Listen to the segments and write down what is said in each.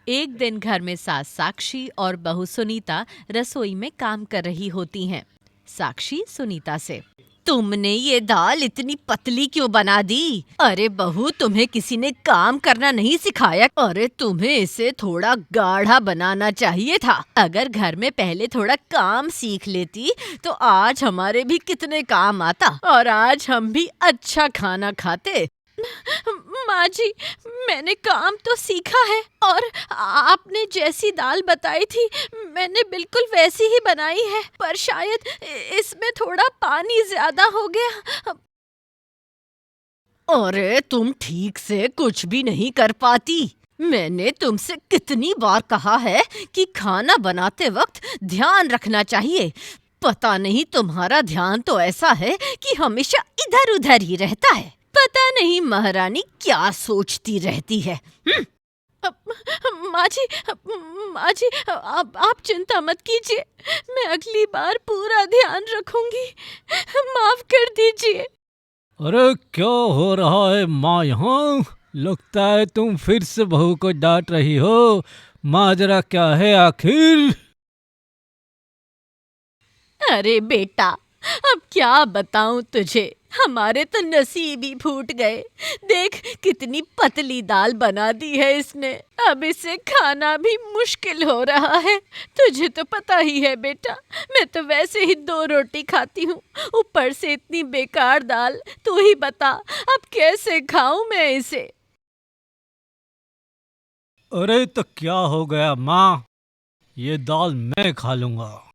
एक दिन घर में सास साक्षी और बहू सुनीता रसोई में काम कर रही होती हैं। साक्षी सुनीता से, तुमने ये दाल इतनी पतली क्यों बना दी? अरे बहू, तुम्हें किसी ने काम करना नहीं सिखाया? अरे तुम्हें इसे थोड़ा गाढ़ा बनाना चाहिए था। अगर घर में पहले थोड़ा काम सीख लेती तो आज हमारे भी कितने काम आता और आज हम भी अच्छा खाना खाते। माँ जी, मैंने काम तो सीखा है और आपने जैसी दाल बताई थी मैंने बिल्कुल वैसी ही बनाई है, पर शायद इसमें थोड़ा पानी ज्यादा हो गया। अरे तुम ठीक से कुछ भी नहीं कर पाती। मैंने तुमसे कितनी बार कहा है कि खाना बनाते वक्त ध्यान रखना चाहिए। पता नहीं तुम्हारा ध्यान तो ऐसा है कि हमेशा इधर उधर ही रहता है। पता नहीं महारानी क्या सोचती रहती है। माँ जी, माँ जी, आप चिंता मत कीजिए। मैं अगली बार पूरा ध्यान रखूंगी। माफ कर दीजिए। अरे क्या हो रहा है माँ यहाँ? लगता है तुम फिर से बहू को डांट रही हो। माजरा क्या है आखिर? अरे बेटा, अब क्या बताऊं तुझे, हमारे तो नसीब ही फूट गए। देख कितनी पतली दाल बना दी है इसने। अब इसे खाना भी मुश्किल हो रहा है। तुझे तो पता ही है बेटा, मैं तो वैसे ही 2 रोटी खाती हूँ, ऊपर से इतनी बेकार दाल। तू ही बता अब कैसे खाऊं मैं इसे। अरे तो क्या हो गया माँ? ये दाल मैं खा लूंगा।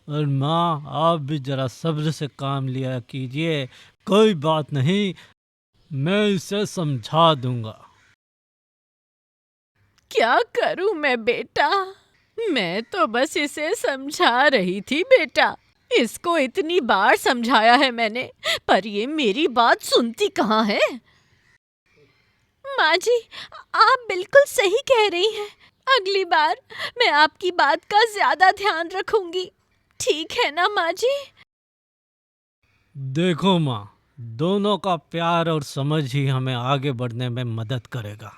और माँ, आप भी जरा सब्र से काम लिया कीजिए। कोई बात नहीं, मैं इसे समझा दूंगा। क्या करूं मैं बेटा? मैं तो बस इसे समझा रही थी बेटा। इसको इतनी बार समझाया है मैंने, पर ये मेरी बात सुनती कहाँ है। माँ जी, आप बिल्कुल सही कह रही हैं। अगली बार मैं आपकी बात का ज्यादा ध्यान रखूंगी। ठीक है ना माँ जी? देखो माँ, दोनों का प्यार और समझ ही हमें आगे बढ़ने में मदद करेगा।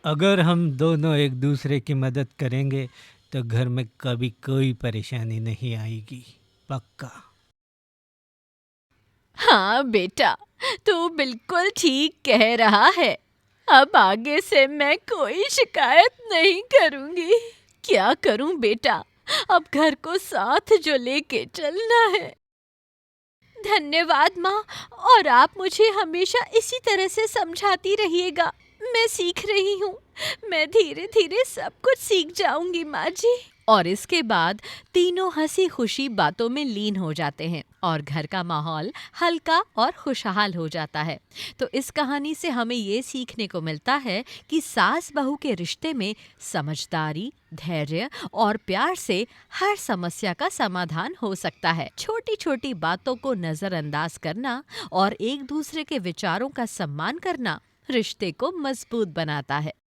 अगर हम दोनों एक दूसरे की मदद करेंगे तो घर में कभी कोई परेशानी नहीं आएगी। पक्का। हाँ बेटा, तू बिल्कुल ठीक कह रहा है। अब आगे से मैं कोई शिकायत नहीं करूंगी। क्या करूं बेटा, अब घर को साथ जो लेके चलना है। धन्यवाद माँ, और आप मुझे हमेशा इसी तरह से समझाती रहिएगा। मैं सीख रही हूँ। मैं धीरे धीरे सब कुछ सीख जाऊंगी माँ जी। और इसके बाद तीनों हंसी खुशी बातों में लीन हो जाते हैं और घर का माहौल हल्का और खुशहाल हो जाता है। तो इस कहानी से हमें ये सीखने को मिलता है कि सास बहू के रिश्ते में समझदारी, धैर्य और प्यार से हर समस्या का समाधान हो सकता है। छोटी छोटी बातों को नजरअंदाज करना और एक दूसरे के विचारों का सम्मान करना रिश्ते को मजबूत बनाता है।